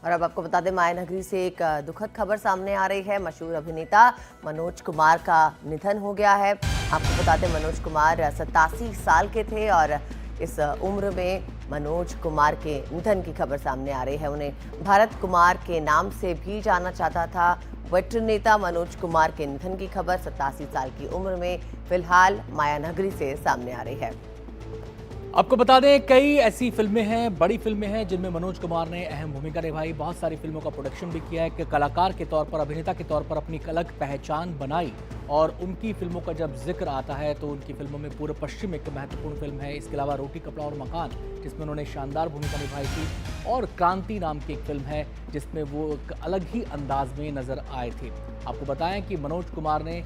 और अब आपको बता दें, मायानगरी से एक दुखद खबर सामने आ रही है। मशहूर अभिनेता मनोज कुमार का निधन हो गया है। आपको बता दें, मनोज कुमार 87 साल के थे और इस उम्र में मनोज कुमार के निधन की खबर सामने आ रही है। उन्हें भारत कुमार के नाम से भी जाना जाता था। वेटरन नेता मनोज कुमार के निधन की खबर 87 साल की उम्र में फिलहाल मायानगरी से सामने आ रही है। आपको बता दें, कई ऐसी फिल्में हैं, बड़ी फिल्में हैं जिनमें मनोज कुमार ने अहम भूमिका निभाई। बहुत सारी फिल्मों का प्रोडक्शन भी किया है कि कलाकार के तौर पर, अभिनेता के तौर पर अपनी अलग पहचान बनाई। और उनकी फिल्मों का जब जिक्र आता है तो उनकी फिल्मों में पूर्व पश्चिम एक महत्वपूर्ण फिल्म है। इसके अलावा रोटी कपड़ा और मकान, जिसमें उन्होंने शानदार भूमिका निभाई थी, और क्रांति नाम की एक फिल्म है जिसमें वो एक अलग ही अंदाज में नजर आए थे। आपको बताएं कि मनोज कुमार ने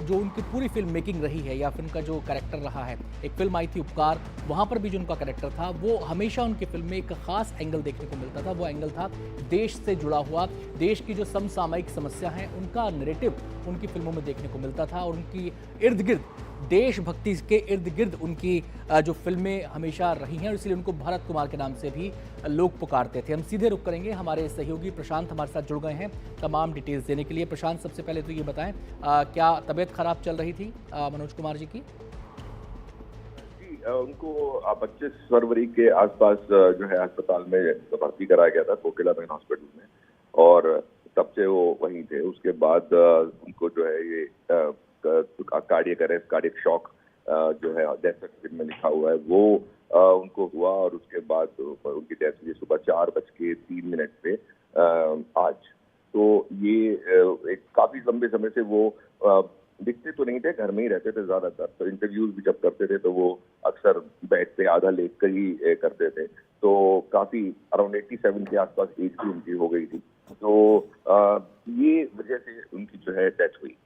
जो उनकी पूरी फिल्म मेकिंग रही है या फिल्म का जो कैरेक्टर रहा है, एक फिल्म आई थी उपकार, वहां पर भी जो उनका कैरेक्टर था वो हमेशा उनकी फिल्म में एक खास एंगल देखने को मिलता था। वो एंगल था देश से जुड़ा हुआ, देश की जो समसामयिक समस्या है उनका नैरेटिव उनकी फिल्मों में देखने को मिलता था। और उनकी इर्द गिर्द, देशभक्ति के इर्द गिर्द उनकी जो फिल्में हमेशा रही हैं, और इसलिए उनको भारत कुमार के नाम से भी लोग पुकारते थे। हम सीधे रुक करेंगे, हमारे सहयोगी प्रशांत हमारे साथ जुड़ गए हैं तमाम डिटेल्स देने के लिए। प्रशांत, सबसे पहले तो ये बताएं, क्या तबीयत खराब चल रही थी मनोज कुमार जी की? उनको 25 फरवरी के आसपास जो है अस्पताल में भर्ती कराया गया था, कोकिलाबेन हॉस्पिटल में, और तब से वो वहीं थे। उसके बाद उनको जो है ये कार्डियक अरेस्ट, कार्डियक शॉक जो है डेथ सर्टिफिकेट में लिखा हुआ है, वो उनको हुआ। और उसके बाद उनकी डेथ हुई सुबह 4:03 पे आज। तो ये एक काफी लंबे समय से वो दिखते तो नहीं थे, घर में ही रहते थे ज्यादातर। तो इंटरव्यूज भी जब करते थे तो वो अक्सर बेड पे आधा लेट कर ही करते थे। तो काफी अराउंड 87 के आसपास एज भी उनकी हो गई थी। तो ये वजह से उनकी जो है डेथ हुई।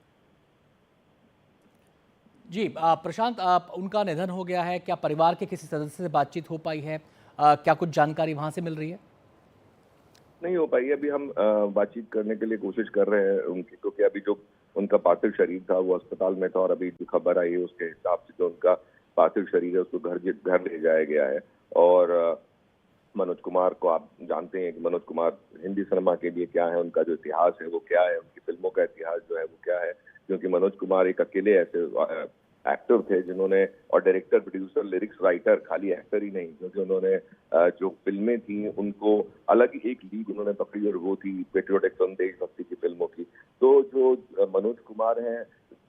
जी प्रशांत, उनका निधन हो गया है, क्या परिवार के किसी सदस्य से बातचीत हो पाई है? क्या कुछ जानकारी वहां से मिल रही है? नहीं हो पाई। अभी हम बातचीत करने के लिए कोशिश कर रहे हैं उनकी, क्योंकि अभी जो उनका पार्थिव शरीर था वो अस्पताल में था, और अभी जो खबर आई है उसके हिसाब से जो उनका पार्थिव शरीर है उसको घर ले जाया गया है। और मनोज कुमार को आप जानते हैं कि मनोज कुमार हिंदी सिनेमा के लिए क्या है, उनका जो इतिहास है वो क्या है, उनकी फिल्मों का इतिहास जो है वो क्या है। क्योंकि मनोज कुमार एक अकेले ऐसे एक्टर थे जिन्होंने, और डायरेक्टर, प्रोड्यूसर, लिरिक्स राइटर, खाली एक्टर ही नहीं, क्योंकि उन्होंने जो फिल्में थी उनको अलग ही एक लीग उन्होंने पकड़ी, और वो थी पेट्रियोटिक फिल्म, देशभक्ति की फिल्मों की। तो जो मनोज कुमार हैं,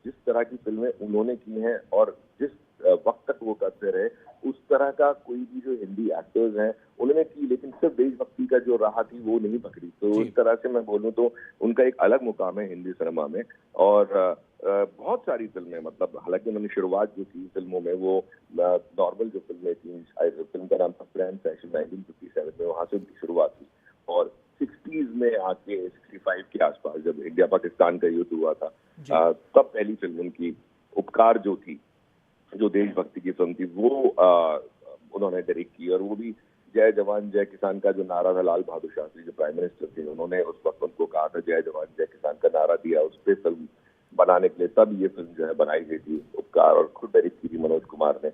जिस तरह की फिल्में उन्होंने की हैं और जिस वक्त तक वो करते रहे, उस तरह का कोई भी जो हिंदी एक्टर्स हैं उन्होंने की, लेकिन सिर्फ देशभक्ति का जो राह थी वो नहीं पकड़ी। तो इस तरह से मैं बोलूं तो उनका एक अलग मुकाम है हिंदी सिनेमा में। और बहुत सारी फिल्में, मतलब हालांकि उन्होंने शुरुआत जो की फिल्मों में वो नॉर्मल जो फिल्में थी, फिल्म का नाम था प्रेम फैशन 1957 में, वहां से उनकी शुरुआत हुई। और 60s में आके 65 के आसपास जब इंडिया पाकिस्तान का युद्ध हुआ था, तब पहली फिल्म उनकी उपकार जो थी, जो देशभक्ति की फिल्म थी, वो उन्होंने डायरेक्ट की। और वो भी जय जवान जय किसान का जो नारा था, लाल बहादुर शास्त्री जो प्राइम मिनिस्टर थे, उन्होंने उस वक्त उनको कहा था जय जवान जय किसान का नारा दिया उस पर फिल्म बनाने के लिए। तब ये फिल्म जो है बनाई गई थी उपकार, और खुद डायरेक्ट की थी मनोज कुमार ने।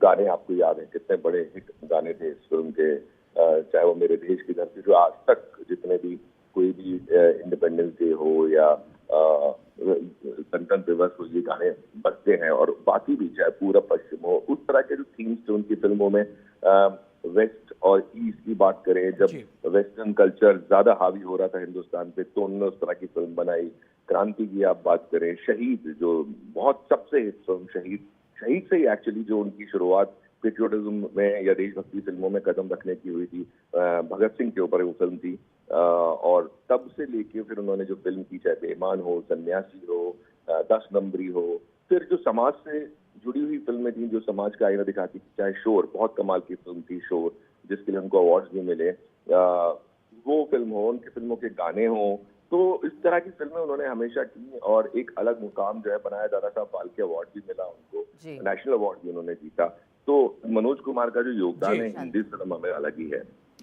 गाने आपको याद है, कितने बड़े हिट गाने थे इस फिल्म के, चाहे वो मेरे देश की धरती, जो आज तक जितने भी कोई भी इंडिपेंडेंस डे हो या गणतंत्र दिवस हो, ये गाने बजते हैं। और बाकी भी, चाहे पूरा पश्चिम हो, उस तरह के जो थीम्स थे उनकी फिल्मों में, वेस्ट और ईस्ट की बात करें, जब वेस्टर्न कल्चर ज्यादा हावी हो रहा था हिंदुस्तान पे, तो उन्होंने उस तरह की फिल्म बनाई। क्रांति की आप बात करें, शहीद जो बहुत सबसे हिट फिल्म, शहीद से ही एक्चुअली जो उनकी शुरुआत पेट्रियोटिज्म में या देशभक्ति फिल्मों में कदम रखने की हुई थी, भगत सिंह के ऊपर वो फिल्म थी। और तब से लेके फिर उन्होंने जो फिल्म की, चाहे बेईमान हो, सन्यासी हो, 10 नंबरी हो, फिर जो समाज से जुड़ी हुई फिल्में थी, जो समाज का आईना दिखाती थी, चाहे शोर, बहुत कमाल की फिल्म थी शोर, जिसके लिए उनको अवार्ड्स भी मिले, वो फिल्म हो, उनकी फिल्मों के गाने हो। तो इस तरह की फिल्में उन्होंने हमेशा की, और एक अलग मुकाम जो है बनाया। दादा साहब फाल्के अवार्ड भी मिला उनको, नेशनल अवार्ड भी उन्होंने जीता। तो मनोज कुमार का जो योगदान है हिंदी सिनेमा में अलग ही है।